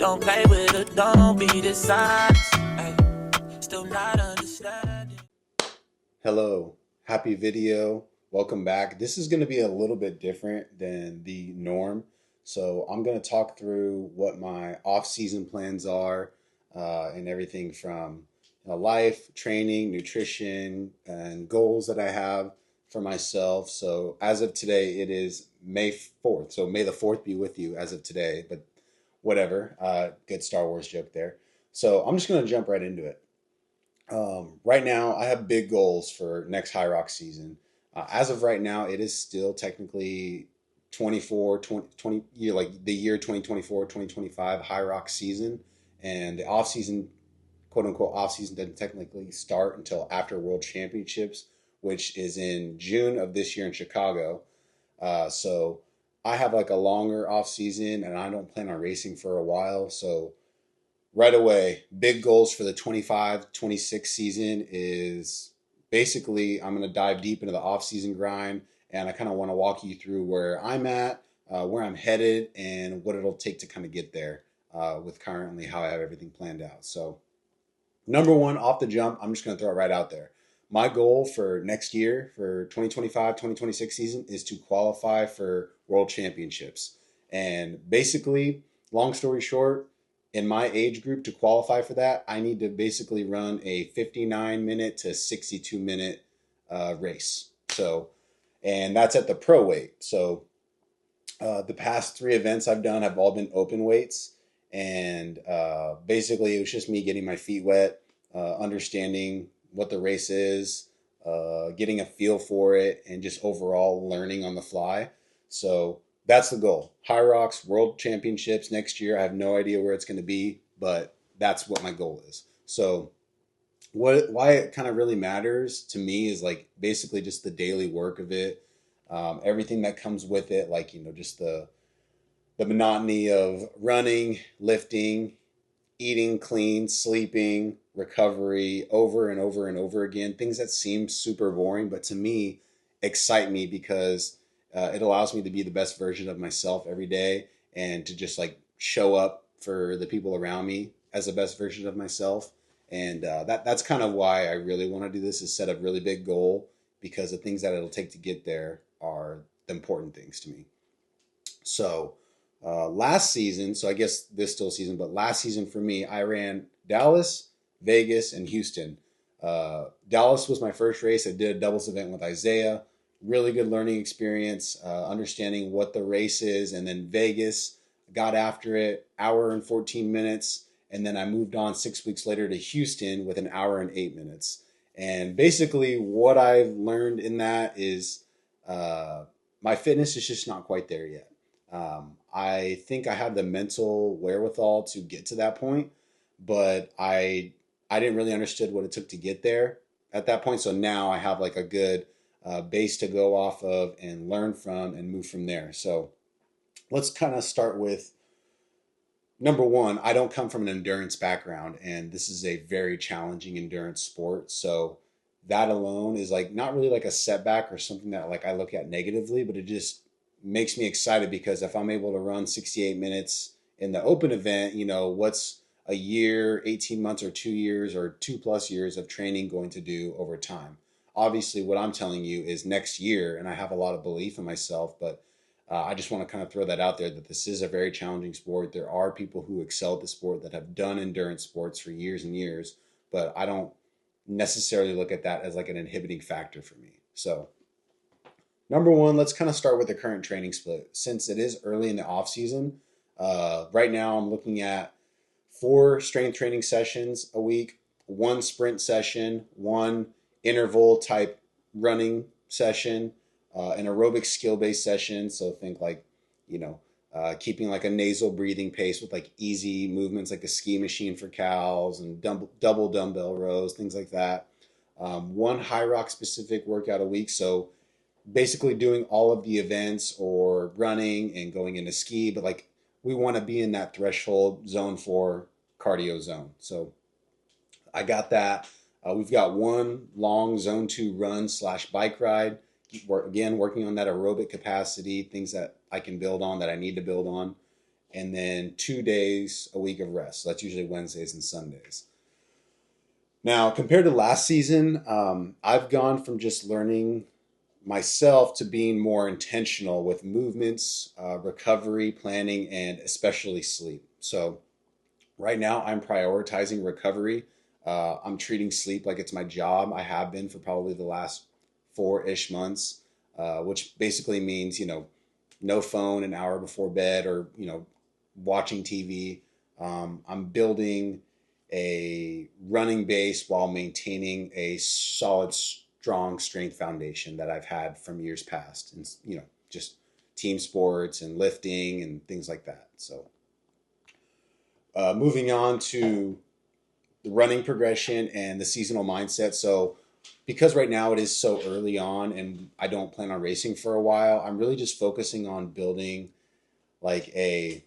don't play with her, don't be dishonest. Ay, still not understanding. Hello, happy video. Welcome back. This is going to be a little bit different than the norm. So I'm going to talk through what my off-season plans are and everything from life, training, nutrition, and goals that I have for myself. So as of today, it is May 4th. So may the 4th be with you as of today, but whatever. Good Star Wars joke there. So I'm just going to jump right into it. Right now, I have big goals for next HYROX season. As of right now, it is still technically 20, like the year 2024, 2025 HYROX season. And the off season, quote unquote, off season doesn't technically start until after World Championships, which is in June of this year in Chicago. So I have like a longer off season and I don't plan on racing for a while. So right away, big goals for the 25-26 season is basically I'm going to dive deep into the off-season grind, and I kind of want to walk you through where I'm at, where I'm headed, and what it'll take to kind of get there with currently how I have everything planned out. So number one, off the jump, I'm just going to throw it right out there. My goal for next year, for 2025-2026 season, is to qualify for World Championships. And basically, long story short, in my age group to qualify for that, I need to basically run a 59-minute to 62-minute race. So, and that's at the pro weight. So, the past 3 events I've done have all been open weights, and basically it was just me getting my feet wet, understanding what the race is, getting a feel for it, and just overall learning on the fly. So that's the goal. HYROX World Championships next year. I have no idea where it's going to be, but that's what my goal is. So why it kind of really matters to me is like basically just the daily work of it, everything that comes with it, like just the monotony of running, lifting, eating clean, sleeping, recovery over and over and over again. Things that seem super boring, but to me excite me because it allows me to be the best version of myself every day and to just like show up for the people around me as the best version of myself. And that's kind of why I really want to do this, is set a really big goal, because the things that it'll take to get there are the important things to me. So last season, so I guess this still season, but last season for me, I ran Dallas, Vegas, and Houston. Dallas was my first race. I did a doubles event with Isaiah. Really good learning experience, understanding what the race is. And then Vegas, got after it, hour and 14 minutes. And then I moved on 6 weeks later to Houston with an hour and 8 minutes. And basically what I've learned in that is my fitness is just not quite there yet. I think I have the mental wherewithal to get to that point, but I didn't really understand what it took to get there at that point. So now I have like a good base to go off of and learn from and move from there. So let's kind of start with number one. I don't come from an endurance background, and this is a very challenging endurance sport. So that alone is like not really like a setback or something that like I look at negatively, but it just makes me excited, because if I'm able to run 68 minutes in the open event, what's a year, 18 months, or 2 years, or 2+ years of training going to do over time? Obviously, what I'm telling you is next year, and I have a lot of belief in myself, but I just want to kind of throw that out there, that this is a very challenging sport. There are people who excel at the sport that have done endurance sports for years and years, but I don't necessarily look at that as like an inhibiting factor for me. So number one, let's kind of start with the current training split. Since it is early in the off season, right now I'm looking at 4 strength training sessions a week, 1 sprint session, 1 interval type running session, an aerobic skill based session. So think like, keeping like a nasal breathing pace with like easy movements, like a ski machine for cows, and double dumbbell rows, things like that. 1 HYROX specific workout a week. So basically doing all of the events or running and going into ski, but like we want to be in that threshold zone 4 cardio zone. So I got that. We've got 1 long zone 2 run/bike ride. Again, working on that aerobic capacity, things that I can build on, that I need to build on. and then 2 days a week of rest. So that's usually Wednesdays and Sundays. Now, compared to last season, I've gone from just learning myself to being more intentional with movements, recovery, planning, and especially sleep. So right now, I'm prioritizing recovery. I'm treating sleep like it's my job. I have been for probably the last 4-ish months, which basically means, no phone an hour before bed or, watching TV. I'm building a running base while maintaining a solid, strong strength foundation that I've had from years past, and just team sports and lifting and things like that. So, moving on to the running progression and the seasonal mindset. So, because right now it is so early on and I don't plan on racing for a while, I'm really just focusing on building like a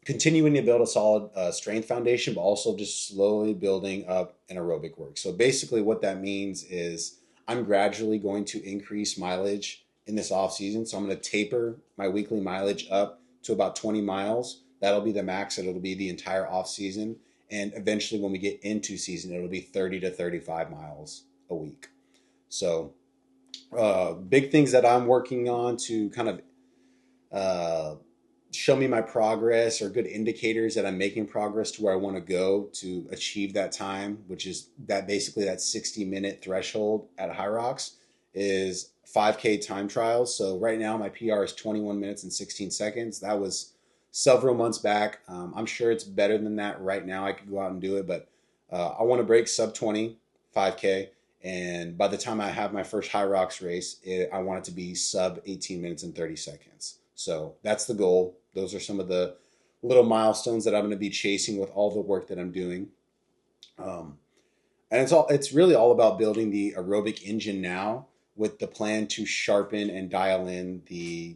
continuing to build a solid strength foundation, but also just slowly building up an aerobic work. So basically, what that means is I'm gradually going to increase mileage in this off season. So I'm going to taper my weekly mileage up to about 20 miles. That'll be the max. It'll be the entire off season, and eventually, when we get into season, it'll be 30 to 35 miles a week. So, big things that I'm working on to kind of uh, show me my progress, or good indicators that I'm making progress to where I want to go to achieve that time, which is that basically that 60-minute threshold at HYROX, is 5K time trials. So right now my PR is 21 minutes and 16 seconds. That was several months back. I'm sure it's better than that right now. I could go out and do it, but I want to break sub 20 5K. And by the time I have my first HYROX race, I want it to be sub 18 minutes and 30 seconds. So that's the goal. Those are some of the little milestones that I'm going to be chasing with all the work that I'm doing. And it's really all about building the aerobic engine now, with the plan to sharpen and dial in the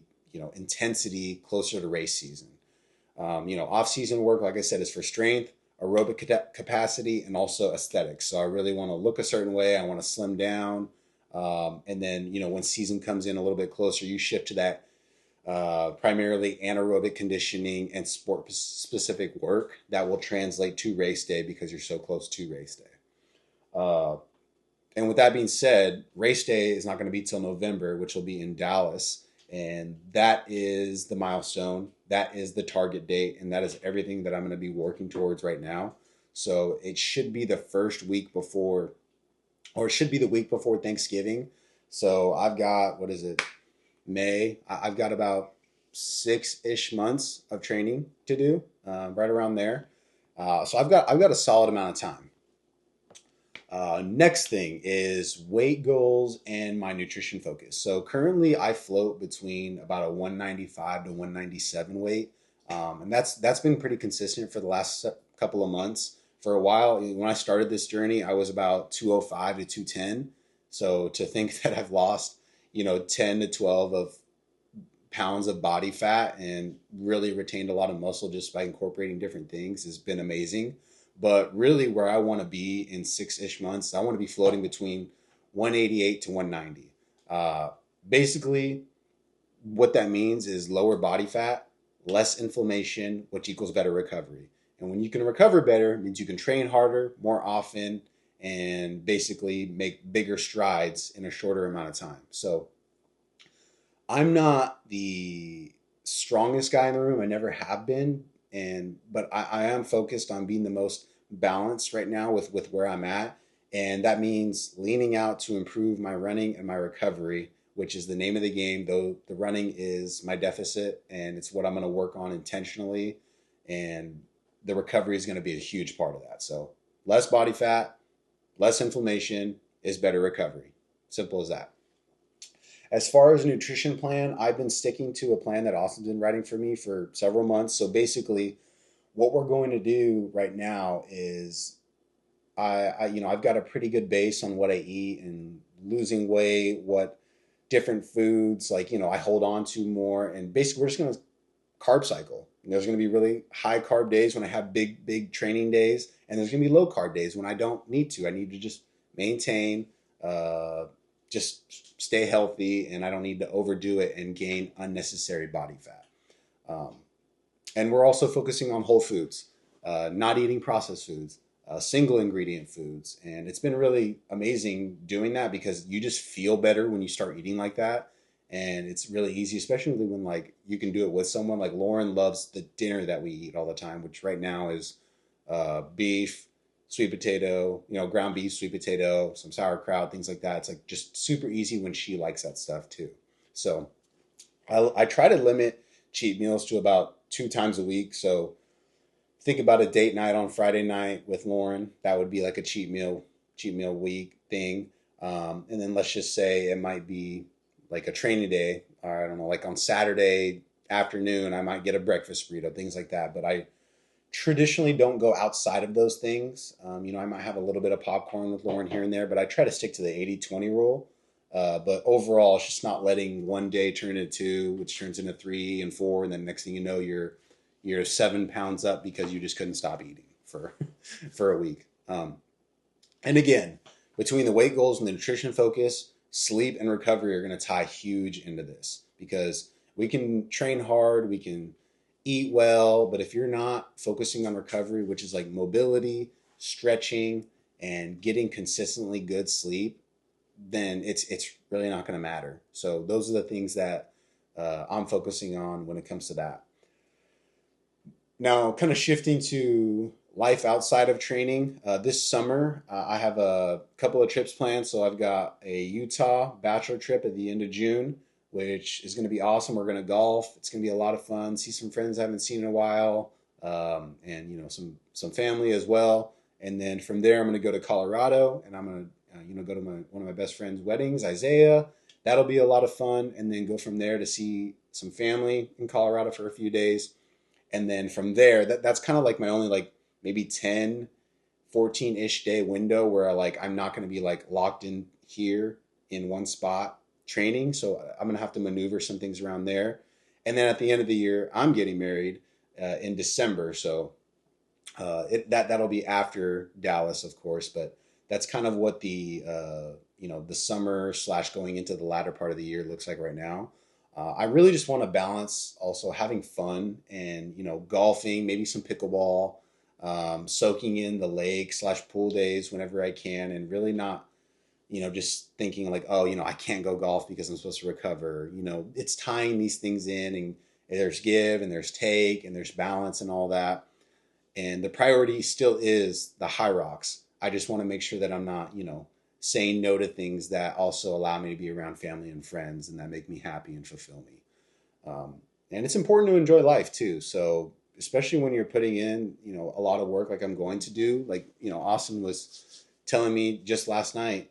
intensity closer to race season. Off season work, like I said, is for strength, aerobic capacity, and also aesthetics. So I really want to look a certain way. I want to slim down. And then, when season comes in a little bit closer, you shift to that primarily anaerobic conditioning and sport specific work that will translate to race day because you're so close to race day. Uh, and with that being said, race day is not going to be till November, which will be in Dallas. And that is the milestone. That is the target date. And that is everything that I'm going to be working towards right now. So it should be the first week before, or it should be the week before Thanksgiving. So I've got, what is it, May? I've got about 6-ish months of training to do, right around there. So I've got a solid amount of time. Next thing is weight goals and my nutrition focus. So currently I float between about a 195 to 197 weight. And that's been pretty consistent for the last couple of months. For a while, when I started this journey, I was about 205 to 210. So to think that I've lost, 10 to 12 of pounds of body fat and really retained a lot of muscle just by incorporating different things has been amazing. But really, where I want to be in 6-ish months, I want to be floating between 188 to 190. Basically, what that means is lower body fat, less inflammation, which equals better recovery. And when you can recover better, it means you can train harder, more often, and basically make bigger strides in a shorter amount of time. So I'm not the strongest guy in the room. I never have been, but I am focused on being the most balanced right now with where I'm at, and that means leaning out to improve my running and my recovery, which is the name of the game. Though the running is my deficit, and it's what I'm going to work on intentionally, and the recovery is going to be a huge part of that. So less body fat, less inflammation is better recovery. Simple as that. As far as a nutrition plan, I've been sticking to a plan that Austin's been writing for me for several months. So basically, what we're going to do right now is I've got a pretty good base on what I eat and losing weight, what different foods I hold on to more, and basically we're just going to carb cycle. And there's going to be really high carb days when I have big training days, and there's going to be low carb days when I don't need to. I need to just maintain, just stay healthy, and I don't need to overdo it and gain unnecessary body fat. And we're also focusing on whole foods, not eating processed foods, single ingredient foods. And it's been really amazing doing that because you just feel better when you start eating like that. And it's really easy, especially when like you can do it with someone. Like Lauren loves the dinner that we eat all the time, which right now is beef, sweet potato, ground beef, sweet potato, some sauerkraut, things like that. It's like just super easy when she likes that stuff too. So I try to limit cheat meals to about 2 times a week. So think about a date night on Friday night with Lauren. That would be like a cheat meal week thing. And then let's just say it might be like a training day, or I don't know, like on Saturday afternoon, I might get a breakfast burrito, things like that. But I traditionally don't go outside of those things. I might have a little bit of popcorn with Lauren here and there, but I try to stick to the 80-20 rule. But overall, it's just not letting one day turn into two, which turns into 3 and 4, and then next thing you know, you're 7 pounds up because you just couldn't stop eating for for a week. And again, between the weight goals and the nutrition focus, sleep and recovery are going to tie huge into this because we can train hard, we can eat well, but if you're not focusing on recovery, which is like mobility, stretching, and getting consistently good sleep, then it's really not going to matter. So those are the things that I'm focusing on when it comes to that. Now, kind of shifting to life outside of training, this summer I have a couple of trips planned. So I've got a Utah bachelor trip at the end of June, which is going to be awesome. We're going to golf. It's going to be a lot of fun. See some friends I haven't seen in a while, and some family as well. And then from there, I'm going to go to Colorado, and I'm going to go to one of my best friend's weddings, Isaiah. That'll be a lot of fun, and then go from there to see some family in Colorado for a few days. And then from there, that's kind of like my only like maybe 10, 14-ish day window where I'm not going to be like locked in here in one spot training. So I'm going to have to maneuver some things around there. And then at the end of the year, I'm getting married in December. So that'll be after Dallas, of course, but that's kind of what the summer / going into the latter part of the year looks like right now. I really just want to balance also having fun and golfing, maybe some pickleball, soaking in the lake / pool days whenever I can, and really not just thinking like, oh, I can't go golf because I'm supposed to recover. It's tying these things in, and there's give and there's take and there's balance and all that. And the priority still is the HYROX. I just want to make sure that I'm not, saying no to things that also allow me to be around family and friends and that make me happy and fulfill me. And it's important to enjoy life too. So especially when you're putting in, a lot of work like I'm going to do, like, Austin was telling me just last night,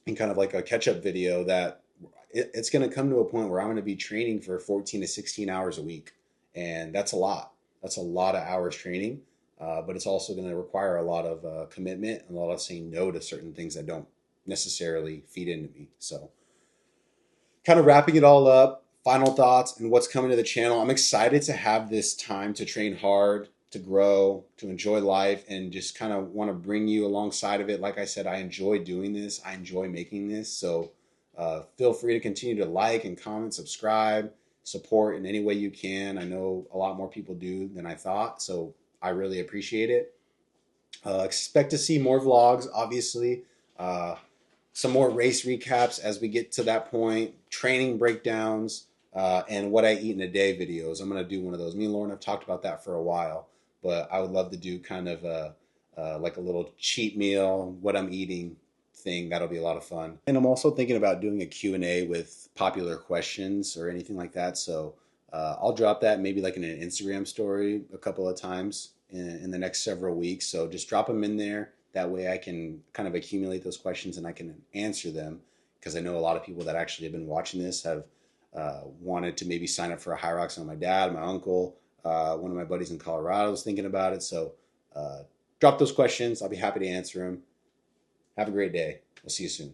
in kind of like a catch-up video, that it's going to come to a point where I'm going to be training for 14 to 16 hours a week. And that's a lot. That's a lot of hours training. But it's also going to require a lot of commitment and a lot of saying no to certain things that don't necessarily feed into me. So kind of wrapping it all up, final thoughts and what's coming to the channel. I'm excited to have this time to train hard, to grow, to enjoy life, and just kind of want to bring you alongside of it. Like I said, I enjoy doing this. I enjoy making this. So feel free to continue to like and comment, subscribe, support in any way you can. I know a lot more people do than I thought. So I really appreciate it. Expect to see more vlogs, obviously. Some more race recaps as we get to that point. Training breakdowns, and what I eat in a day videos. I'm going to do one of those. Me and Lauren have talked about that for a while. But I would love to do kind of like a little cheat meal, what I'm eating thing. That'll be a lot of fun. And I'm also thinking about doing a Q&A with popular questions or anything like that. So I'll drop that maybe like in an Instagram story a couple of times in the next several weeks. So just drop them in there. That way I can kind of accumulate those questions and I can answer them, because I know a lot of people that actually have been watching this have wanted to maybe sign up for a HYROX on my dad, my uncle, one of my buddies in Colorado was thinking about it. So drop those questions. I'll be happy to answer them. Have a great day. We'll see you soon.